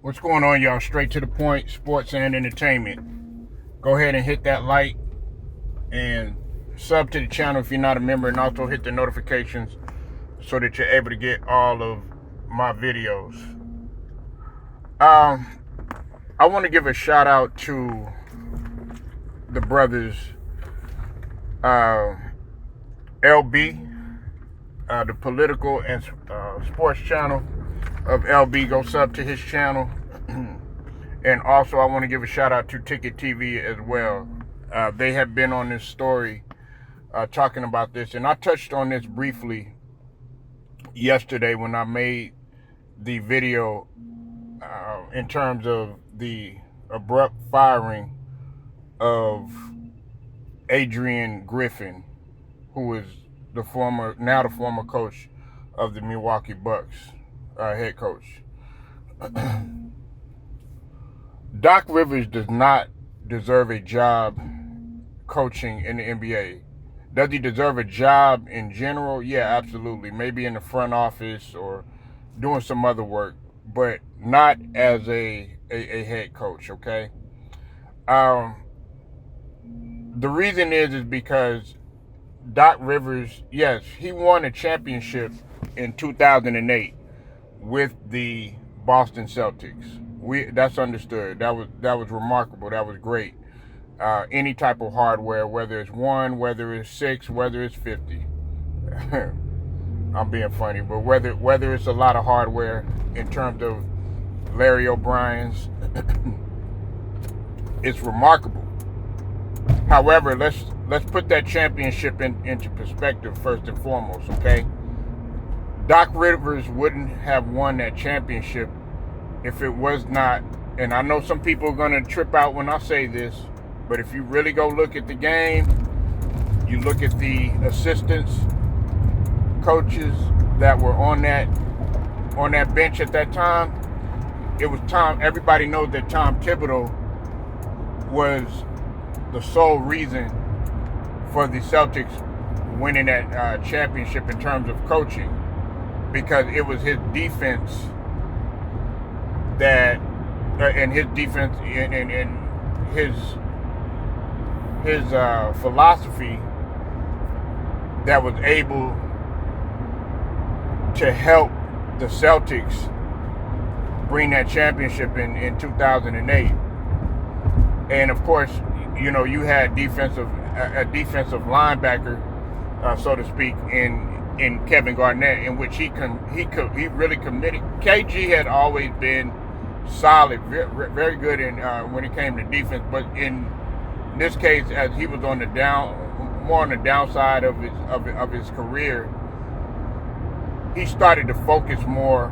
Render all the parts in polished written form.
What's going on, y'all? Straight to the point, sports and entertainment. Go ahead and hit that like and sub to the channel if you're not a member, and also hit the notifications so that you're able to get all of my videos. I want to give a shout out to the brothers LB, the political and sports channel of LB. Go sub to his channel. And also I want to give a shout out to Ticket TV as well. They have been on this story talking about this, and I touched on this briefly yesterday when I made the video in terms of the abrupt firing of Adrian Griffin, who is the former coach of the Milwaukee Bucks, head coach. Doc Rivers does not deserve a job coaching in the NBA. Does he deserve a job in general? Yeah, absolutely. Maybe in the front office or doing some other work, but not as a head coach, okay? The reason is because Doc Rivers, yes, he won a championship in 2008 with the Boston Celtics. That's understood. That was remarkable. That was great. Any type of hardware, whether it's 1, whether it's 6, whether it's 50. I'm being funny, but whether it's a lot of hardware in terms of Larry O'Brien's, it's remarkable. However, let's put that championship into perspective first and foremost, okay? Doc Rivers wouldn't have won that championship if it was not, and I know some people are going to trip out when I say this, but if you really go look at the game, you look at the assistants, coaches that were on that bench at that time, it was Tom. Everybody knows that Tom Thibodeau was the sole reason for the Celtics winning that championship in terms of coaching, because it was his defense and his philosophy that was able to help the Celtics bring that championship in 2008. And of course, you know, you had a defensive linebacker, so to speak, in Kevin Garnett, in which he really committed. KG had always been solid, very, very good in when it came to defense, but in this case, as he was on the more on the downside of his career, he started to focus more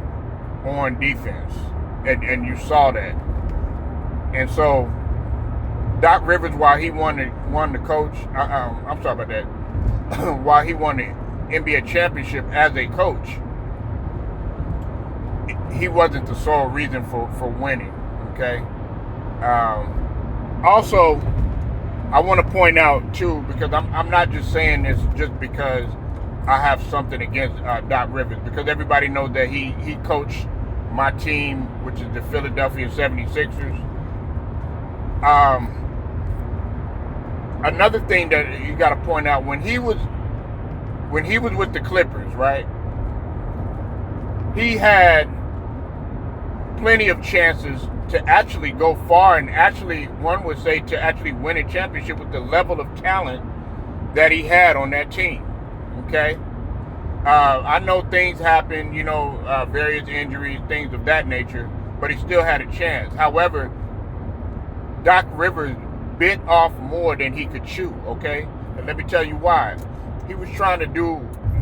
on defense, and you saw that. And so Doc Rivers, while he won the coach, I'm sorry about that, while he won the NBA championship as a coach, he wasn't the sole reason for winning, okay? Also, I want to point out, too, because I'm not just saying this just because I have something against Doc Rivers, because everybody knows that he coached my team, which is the Philadelphia 76ers. Another thing that you got to point out, when he was with the Clippers, right, he had plenty of chances to actually go far and actually, one would say, to actually win a championship with the level of talent that he had on that team, okay? I know things happen, you know, various injuries, things of that nature, but he still had a chance. However, Doc Rivers bit off more than he could chew, okay? And let me tell you why. He was trying to do,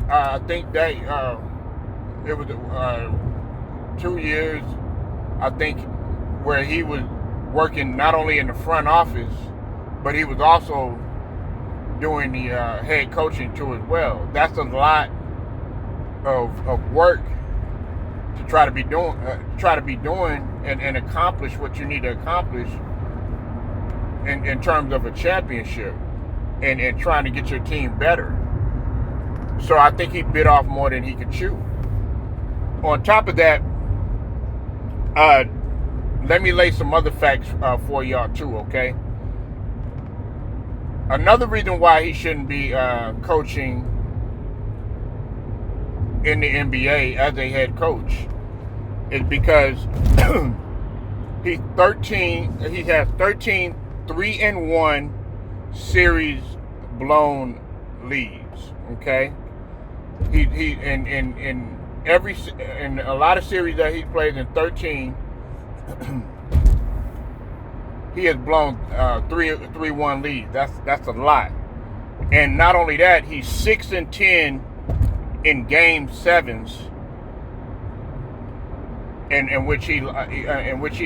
I think that it was 2 years, I think, where he was working not only in the front office, but he was also doing the head coaching too as well. That's a lot of work to try to be doing and accomplish what you need to accomplish in terms of a championship and trying to get your team better. So I think he bit off more than he could chew. On top of that, let me lay some other facts for y'all too, okay? Another reason why he shouldn't be coaching in the NBA as a head coach is because he has 13 3-1 series blown leads. Okay, he in a lot of series that he plays in 13, he has blown 3-1 leads. That's a lot. And not only that, he's 6-10 in game sevens, in which he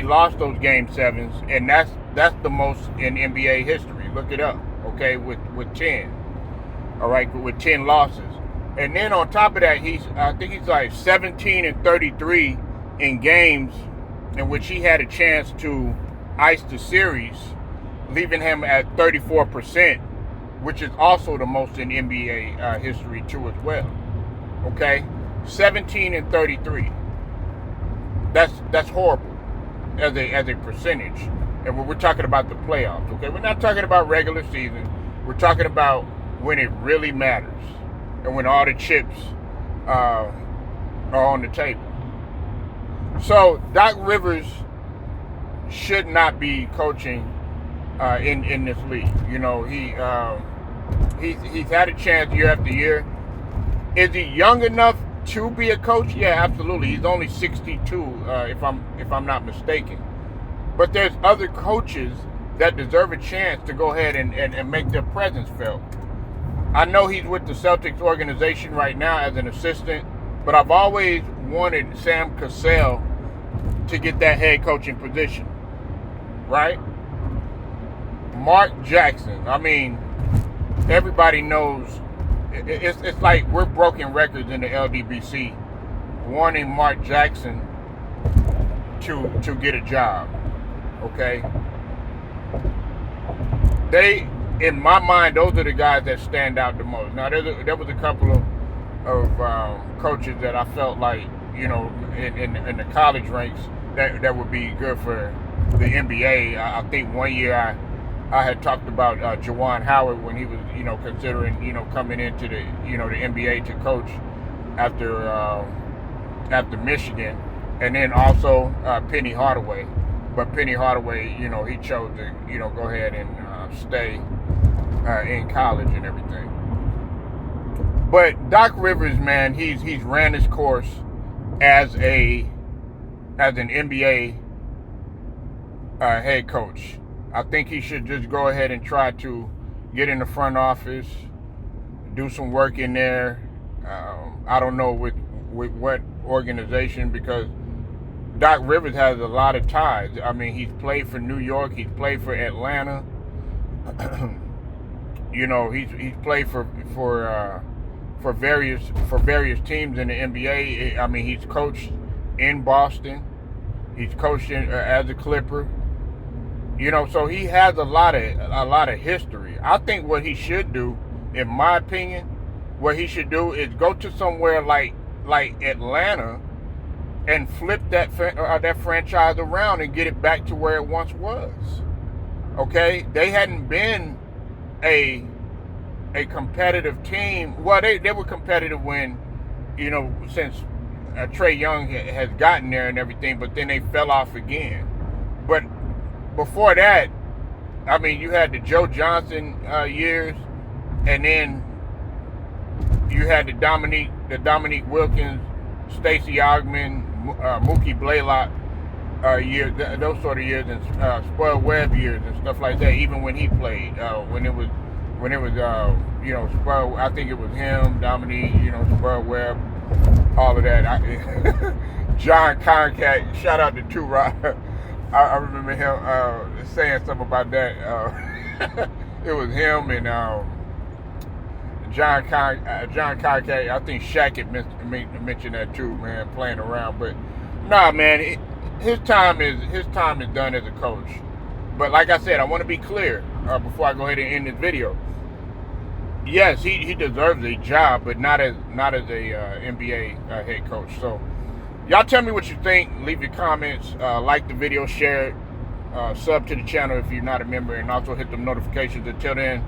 lost those game sevens, and that's the most in NBA history. Look it up, okay? With 10, all right, with 10 losses, and then on top of that, I think he's like 17-33 in games in which he had a chance to ice the series, leaving him at 34%, which is also the most in NBA history too as well. Okay, 17-33. That's horrible as a percentage. And we're talking about the playoffs. Okay, we're not talking about regular season. We're talking about when it really matters and when all the chips are on the table. So Doc Rivers should not be coaching in this league. You know, he's had a chance year after year. Is he young enough to be a coach? Yeah, absolutely. He's only 62, if I'm not mistaken. But there's other coaches that deserve a chance to go ahead and make their presence felt. I know he's with the Celtics organization right now as an assistant, but I've always wanted Sam Cassell to get that head coaching position, right? Mark Jackson. I mean, everybody knows. It's like we're broken records in the LDBC, wanting Mark Jackson to get a job. Okay, in my mind, those are the guys that stand out the most. Now, there was a couple of coaches that I felt like, you know, in the college ranks that would be good for the NBA. I think one year I had talked about Juwan Howard when he was, you know, considering, you know, coming into the, you know, the NBA to coach after Michigan, and then also Penny Hardaway. But Penny Hardaway, you know, he chose to, you know, go ahead and stay in college and everything. But Doc Rivers, man, he's ran his course as an NBA head coach. I think he should just go ahead and try to get in the front office, do some work in there. I don't know with what organization, because Doc Rivers has a lot of ties. I mean, he's played for New York. He's played for Atlanta. You know, he's played for various teams in the NBA. I mean, he's coached in Boston. He's coached as a Clipper. You know, so he has a lot of history. I think what he should do, in my opinion, what he should do is go to somewhere like Atlanta and flip that franchise around and get it back to where it once was. Okay, they hadn't been a competitive team. Well, they were competitive when, you know, since Trae Young has gotten there and everything, but then they fell off again. But before that, I mean, you had the Joe Johnson years, and then you had the Dominique Wilkins, Stacey Augmon, Mookie Blaylock years, those sort of years, and Spud Webb years and stuff like that. Even when he played, when it was you know, Spud, I think it was him, Dominique, you know, Spud Webb, all of that. John Concat, shout out to Two Rock. I remember him saying something about that. It was him and John Concat. I think Shaq had mentioned that too, man, playing around. But nah, man, his time is done as a coach. But like I said, I want to be clear before I go ahead and end this video. Yes, he deserves a job, but not as a NBA head coach. So Y'all tell me what you think. Leave your comments. Like the video, share it. Sub to the channel if you're not a member, and also hit the notifications. Until then,